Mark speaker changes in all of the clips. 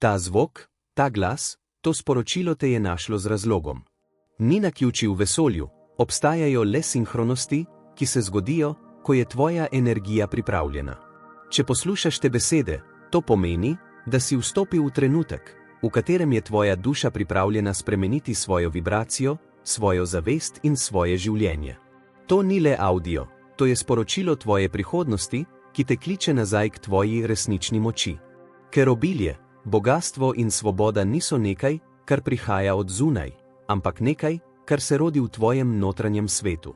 Speaker 1: Ta zvok, ta glas, to sporočilo te je našlo z razlogom. Ni naključij v vesolju, obstajajo le sinhronosti, ki se zgodijo, ko je tvoja energija pripravljena. Če poslušaš te besede, to pomeni, da si vstopil v trenutek, v katerem je tvoja duša pripravljena spremeniti svojo vibracijo, svojo zavest in svoje življenje. To ni le audio, to je sporočilo tvoje prihodnosti, ki te kliče nazaj k tvoji resnični moči. Ker obilje, bogastvo in svoboda niso nekaj, kar prihaja od zunaj, ampak nekaj, kar se rodi v tvojem notranjem svetu.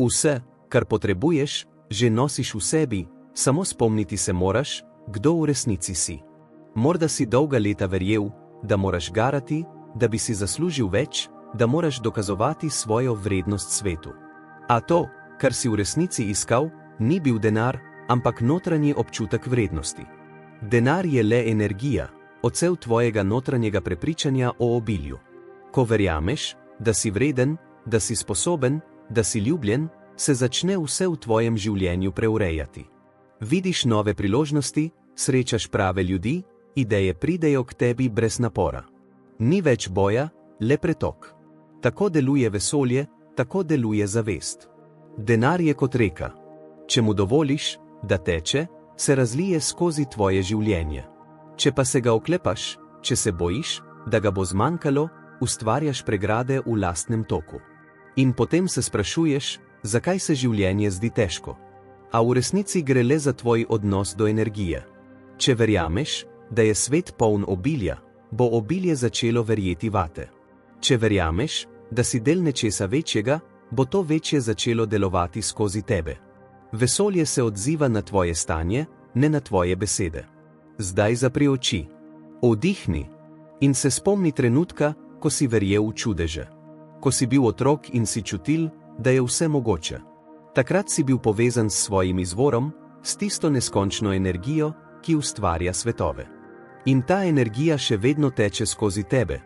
Speaker 1: Vse, kar potrebuješ, že nosiš v sebi, samo spomniti se moraš, kdo v resnici si. Morda si dolga leta verjel, da moraš garati, da bi si zaslužil več, da moraš dokazovati svojo vrednost svetu. A to, kar si v resnici iskal, ni bil denar, ampak notranji občutek vrednosti. Denar je le energija, odsev tvojega notranjega prepričanja o obilju. Ko verjameš, da si vreden, da si sposoben, da si ljubljen, se začne vse v tvojem življenju preurejati. Vidiš nove priložnosti, srečaš prave ljudi, ideje pridejo k tebi brez napora. Ni več boja, le pretok. Tako deluje vesolje, tako deluje zavest. Denar je kot reka. Če mu dovoliš, da teče, se razlije skozi tvoje življenje. Če pa se ga oklepaš, če se bojiš, da ga bo zmanjkalo, ustvarjaš pregrade v lastnem toku. In potem se sprašuješ, zakaj se življenje zdi težko. A v resnici gre le za tvoj odnos do energije. Če verjameš, da je svet poln obilja, bo obilje začelo verjeti vate. Če verjameš, da si del nečesa večjega, bo to večje začelo delovati skozi tebe. Vesolje se odziva na tvoje stanje, ne na tvoje besede. Zdaj zapri oči. Vdihni in se spomni trenutka, ko si verjel v čudeže. Ko si bil otrok in si čutil, da je vse mogoče. Takrat si bil povezan s svojim izvorom, s tisto neskončno energijo, ki ustvarja svetove. In ta energija še vedno teče skozi tebe.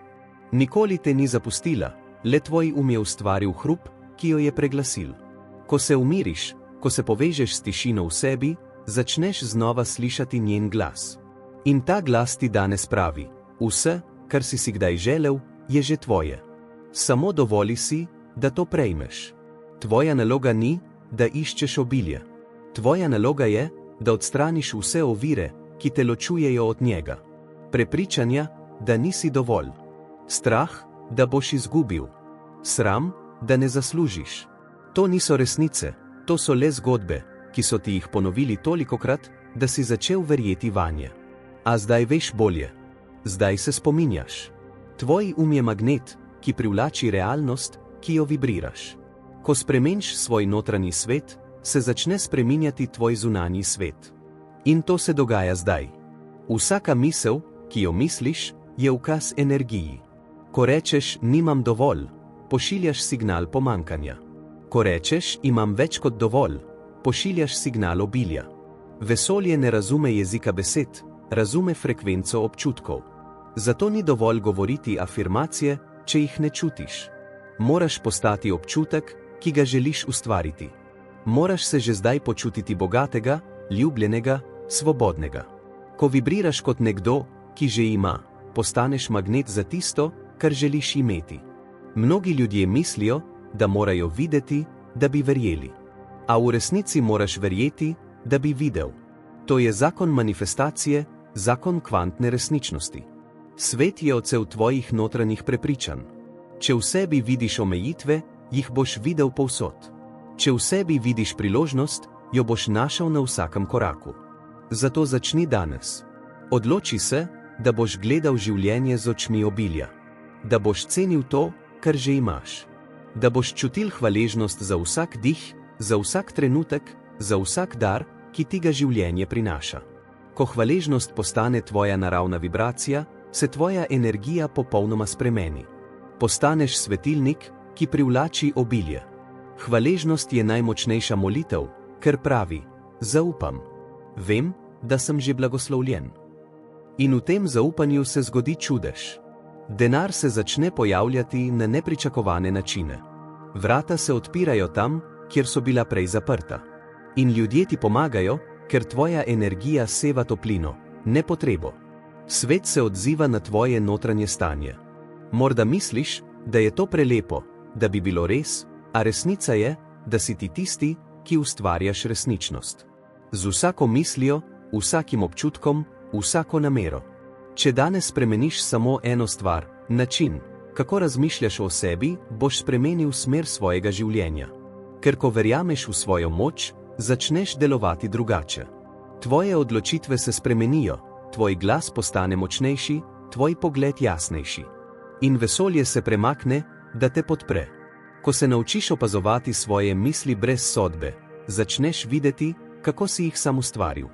Speaker 1: Nikoli te ni zapustila, le tvoj je ustvaril hrup, ki jo je preglasil. Ko se umiriš, ko se povežeš s tišino v sebi, začneš znova slišati njen glas. In ta glas ti danes pravi: vse, kar si kdaj želel, je že tvoje. Samo dovoli si, da to prejmeš. Tvoja naloga ni, da iščeš obilje. Tvoja naloga je, da odstraniš vse ovire, ki te ločujejo od njega. Prepričanja, da nisi dovolj. Strah, da boš izgubil. Sram, da ne zaslužiš. To niso resnice, to so le zgodbe, ki so ti jih ponovili tolikokrat, da si začel verjeti vanje. A zdaj veš bolje. Zdaj se spominjaš. Tvoj je magnet, ki privlači realnost, ki jo vibriraš. Ko spremeniš svoj notranji svet, se začne spreminjati tvoj zunanji svet. In to se dogaja zdaj. Vsaka misel, ki jo misliš, je ukaz energiji. Ko rečeš nimam dovolj, pošiljaš signal pomanjkanja. Ko rečeš imam več kot dovolj, pošiljaš signal obilja. Vesolje ne razume jezika besed, razume frekvenco občutkov. Zato ni dovolj govoriti afirmacije, če jih ne čutiš. Moraš postati občutek, ki ga želiš ustvariti. Moraš se že zdaj počutiti bogatega, ljubljenega, svobodnega. Ko vibriraš kot nekdo, ki že ima, postaneš magnet za tisto, kar želiš imeti. Mnogi ljudje mislijo, da morajo videti, da bi verjeli. A v resnici moraš verjeti, da bi videl. To je zakon manifestacije, zakon kvantne resničnosti. Svet je odsev tvojih notranjih prepričanj. Če v sebi vidiš omejitve, jih boš videl povsod. Če v sebi vidiš priložnost, jo boš našel na vsakem koraku. Zato začni danes. Odloči se, da boš gledal življenje z očmi obilja. Da boš cenil to, kar že imaš. Da boš čutil hvaležnost za vsak dih, za vsak trenutek, za vsak dar, ki ti ga življenje prinaša. Ko hvaležnost postane tvoja naravna vibracija, se tvoja energija popolnoma spremeni. Postaneš svetilnik, ki privlači obilje. Hvaležnost je najmočnejša molitev, ker pravi: zaupam. Vem, da sem že blagoslovljen. In v tem zaupanju se zgodi čudež. Denar se začne pojavljati na nepričakovane načine. Vrata se odpirajo tam, kjer so bila prej zaprta. In ljudje ti pomagajo, ker tvoja energija seva toplino, ne potrebo. Svet se odziva na tvoje notranje stanje. Morda misliš, da je to prelepo, da bi bilo res, a resnica je, da si ti tisti, ki ustvarjaš resničnost. Z vsako mislijo, vsakim občutkom, vsako namero. Če danes spremeniš samo eno stvar, način, kako razmišljaš o sebi, boš spremenil smer svojega življenja. Ker ko verjameš v svojo moč, začneš delovati drugače. Tvoje odločitve se spremenijo, tvoj glas postane močnejši, tvoj pogled jasnejši. In vesolje se premakne, da te podpre. Ko se naučiš opazovati svoje misli brez sodbe, začneš videti, kako si jih sam ustvaril.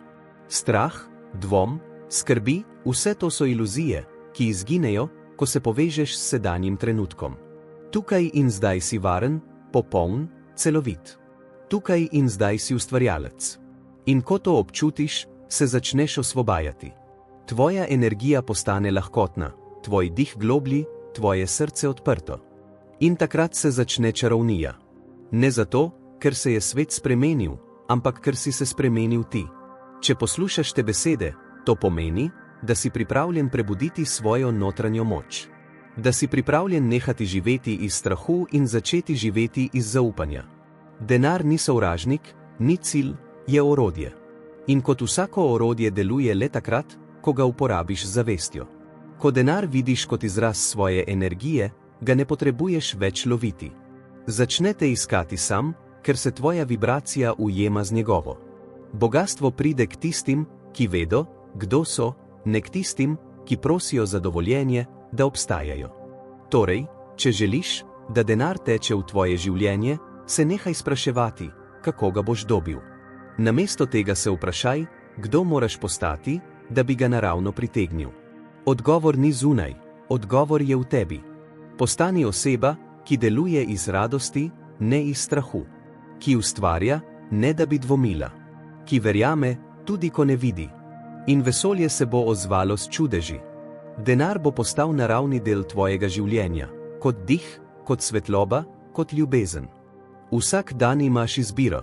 Speaker 1: Strah, dvom, skrbi, vse to so iluzije, ki izginejo, ko se povežeš s sedanjim trenutkom. Tukaj in zdaj si varen, popoln, celovit. Tukaj in zdaj si ustvarjalec. In ko to občutiš, se začneš osvobajati. Tvoja energija postane lahkotna, tvoj dih globlji, tvoje srce odprto. In takrat se začne čarovnija. Ne zato, ker se je svet spremenil, ampak ker si se spremenil ti. Če poslušaš te besede, to pomeni, da si pripravljen prebuditi svojo notranjo moč. Da si pripravljen nehati živeti iz strahu in začeti živeti iz zaupanja. Denar ni sovražnik, ni cilj, je orodje. In kot vsako orodje deluje le takrat, ko ga uporabiš z zavestjo. Ko denar vidiš kot izraz svoje energije, ga ne potrebuješ več loviti. Začnete iskati sam, ker se tvoja vibracija ujema z njegovo. Bogastvo pride k tistim, ki vedo, kdo so, ne k tistim, ki prosijo za dovoljenje, da obstajajo. Torej, če želiš, da denar teče v tvoje življenje, se nehaj spraševati, kako ga boš dobil. Namesto tega se vprašaj, kdo moraš postati, da bi ga naravno pritegnil. Odgovor ni zunaj, odgovor je v tebi. Postani oseba, ki deluje iz radosti, ne iz strahu. Ki ustvarja, ne da bi dvomila. Ki verjame, tudi ko ne vidi. In vesolje se bo odzvalo s čudeži. Denar bo postal naravni del tvojega življenja, kot dih, kot svetloba, kot ljubezen. Vsak dan imaš izbiro.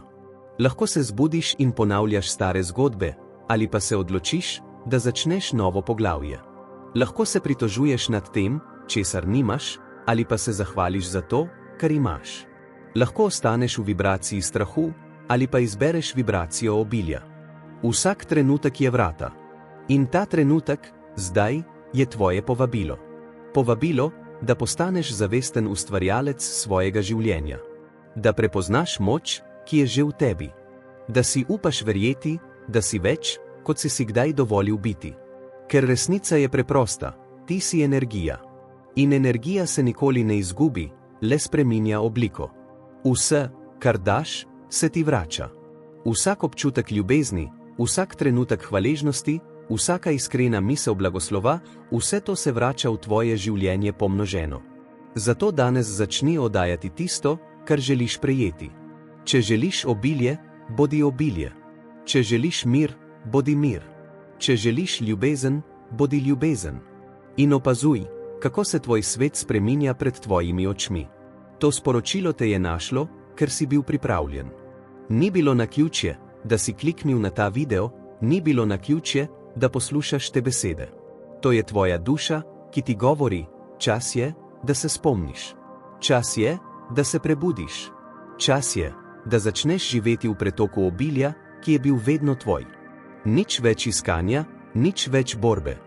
Speaker 1: Lahko se zbudiš in ponavljaš stare zgodbe, ali pa se odločiš, da začneš novo poglavje. Lahko se pritožuješ nad tem, česar nimaš, ali pa se zahvališ za to, kar imaš. Lahko ostaneš v vibraciji strahu, ali pa izbereš vibracijo obilja. Vsak trenutek je vrata. In ta trenutek, zdaj, je tvoje povabilo. Povabilo, da postaneš zavesten ustvarjalec svojega življenja. Da prepoznaš moč, ki je že v tebi. Da si upaš verjeti, da si več, kot si kdaj dovolil biti. Ker resnica je preprosta, ti si energija. In energija se nikoli ne izgubi, le spreminja obliko. Vse, kar daš, se ti vrača. Vsak občutek ljubezni, vsak trenutek hvaležnosti, vsaka iskrena misel blagoslova, vse to se vrača v tvoje življenje pomnoženo. Zato danes začni oddajati tisto, kar želiš prejeti. Če želiš obilje, bodi obilje. Če želiš mir, bodi mir. Če želiš ljubezen, bodi ljubezen. In opazuj, kako se tvoj svet spreminja pred tvojimi očmi. To sporočilo te je našlo, ker si bil pripravljen. Ni bilo naključje, da si kliknil na ta video, ni bilo naključje, da poslušaš te besede. To je tvoja duša, ki ti govori, čas je, da se spomniš. Čas je, da se prebudiš. Čas je, da začneš živeti v pretoku obilja, ki je bil vedno tvoj. Nič več iskanja, nič več borbe.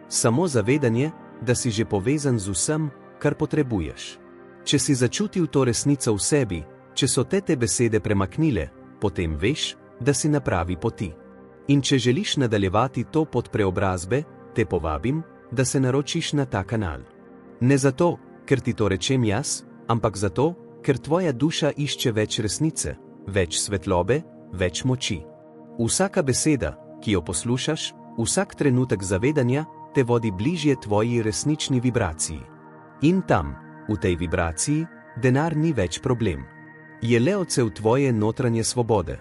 Speaker 1: Samo zavedanje, da si že povezan z vsem, kar potrebuješ. Če si začutil to resnico v sebi, če so te besede premaknile, potem veš, da si na pravi poti. In če želiš nadaljevati to pot preobrazbe, te povabim, da se naročiš na ta kanal. Ne zato, ker ti to rečem jaz, ampak zato, ker tvoja duša išče več resnice, več svetlobe, več moči. Vsaka beseda, ki jo poslušaš, vsak trenutek zavedanja, te vodi bližje tvoji resnični vibraciji. In tam, v tej vibraciji, denar ni več problem. Je le odsev tvoje notranje svobode.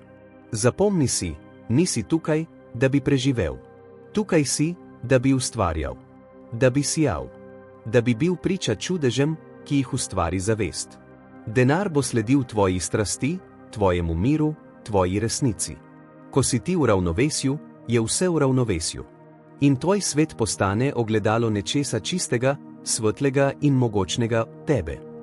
Speaker 1: Zapomni si, nisi tukaj, da bi preživel. Tukaj si, da bi ustvarjal. Da bi sijal. Da bi bil priča čudežem, ki jih ustvari zavest. Denar bo sledil tvoji strasti, tvojemu miru, tvoji resnici. Ko si ti v ravnovesju, je vse v ravnovesju. In tvoj svet postane ogledalo nečesa čistega, svetlega in mogočnega tebe.